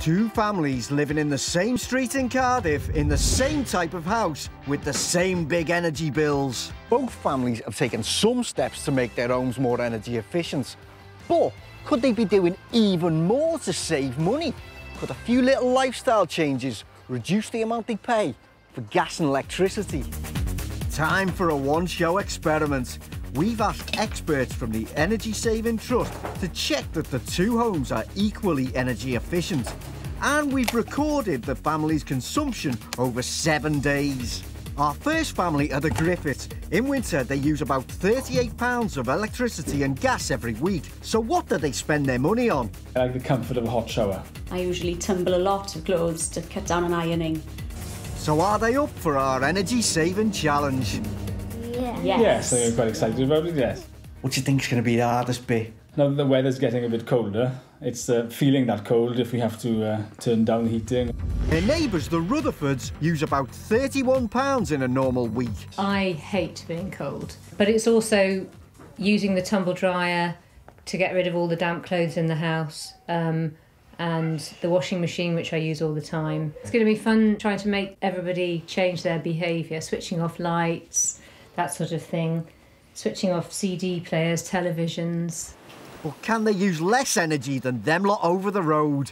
Two families living in the same street in Cardiff, in the same type of house, with the same big energy bills. Both families have taken some steps to make their homes more energy efficient. But could they be doing even more to save money? Could a few little lifestyle changes reduce the amount they pay for gas and electricity? Time for a one-show experiment. We've asked experts from the Energy Saving Trust to check that the two homes are equally energy efficient. And we've recorded the family's consumption over 7 days. Our first family are the Griffiths. In winter, they use about £38 of electricity and gas every week. So what do they spend their money on? I like the comfort of a hot shower. I usually tumble a lot of clothes to cut down on ironing. So are they up for our energy saving challenge? Yes. Yes, I'm quite excited about it, yes. What do you think's going to be the hardest bit? Now that the weather's getting a bit colder, it's feeling that cold if we have to turn down the heating. Their neighbours, the Rutherfords, use about £31 in a normal week. I hate being cold, but it's also using the tumble dryer to get rid of all the damp clothes in the house, and the washing machine, which I use all the time. It's going to be fun trying to make everybody change their behaviour, switching off lights, that sort of thing, switching off CD players, televisions. But can they use less energy than them lot over the road?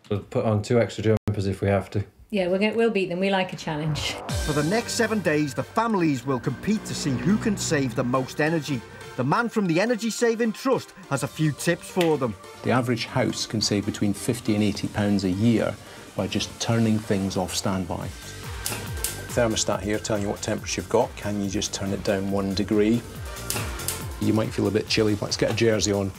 We'll put on 2 extra jumpers if we have to. Yeah, we'll beat them. We like a challenge. For the next 7 days, the families will compete to see who can save the most energy. The man from the Energy Saving Trust has a few tips for them. The average house can save between £50 and £80 a year by just turning things off standby. Thermostat here telling you what temperature you've got. Can you just turn it down 1 degree? You might feel a bit chilly, but let's get a jersey on.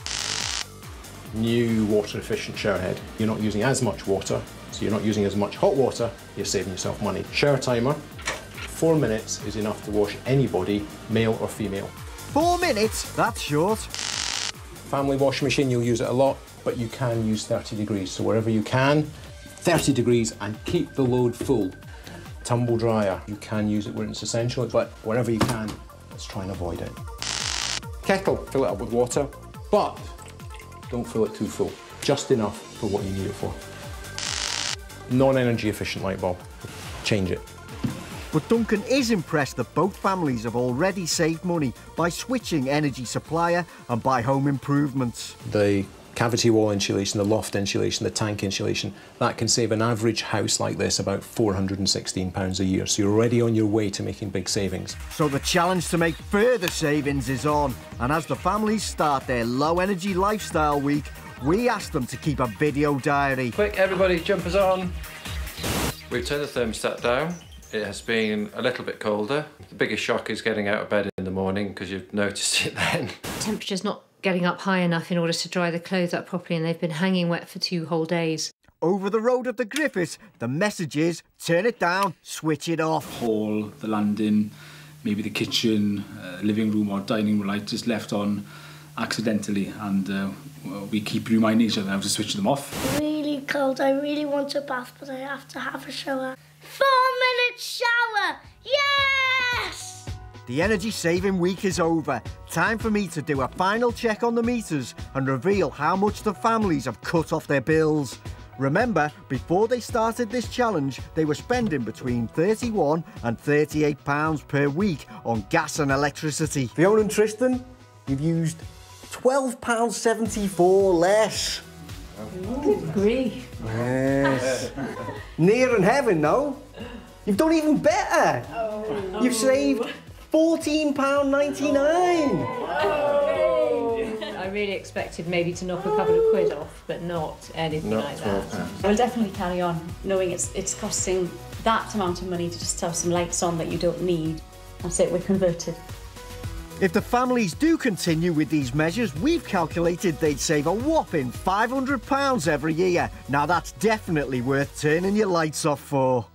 New water-efficient shower head. You're not using as much water, so you're not using as much hot water, you're saving yourself money. Shower timer. 4 minutes is enough to wash anybody, male or female. 4 minutes? That's short. Family washing machine, you'll use it a lot, but you can use 30 degrees. So wherever you can, 30 degrees and keep the load full. Tumble dryer, you can use it when it's essential, but wherever you can, let's try and avoid it. Kettle, fill it up with water, but don't fill it too full. Just enough for what you need it for. Non-energy efficient light bulb, change it. But Duncan is impressed that both families have already saved money by switching energy supplier and by home improvements. The cavity wall insulation, the loft insulation, the tank insulation, that can save an average house like this about £416 a year. So you're already on your way to making big savings. So the challenge to make further savings is on. And as the families start their low energy lifestyle week, we asked them to keep a video diary. Quick, everybody, jumpers on. We've turned the thermostat down. It has been a little bit colder. The biggest shock is getting out of bed in the morning because you've noticed it then. Temperature's not getting up high enough in order to dry the clothes up properly, and they've been hanging wet for 2 whole days. Over the road at the Griffiths, the message is turn it down, switch it off. Hall, the landing, maybe the kitchen, living room or dining room light just left on accidentally, and we keep reminding each other how to switch them off. Really cold, I really want a bath, but I have to have a shower. 4-minute shower! Yes! The energy saving week is over. Time for me to do a final check on the meters and reveal how much the families have cut off their bills. Remember, before they started this challenge, they were spending between £31 and £38 per week on gas and electricity. Fiona and Tristan, you've used £12.74 less. Good grief. Yes. Near in heaven, no? You've done even better. Oh. You've saved £14.99. I really expected maybe to knock a couple of quid off, but not anything like that. We'll definitely carry on, knowing it's costing that amount of money to just have some lights on that you don't need. That's it, we're converted. If the families do continue with these measures, we've calculated they'd save a whopping £500 every year. Now that's definitely worth turning your lights off for.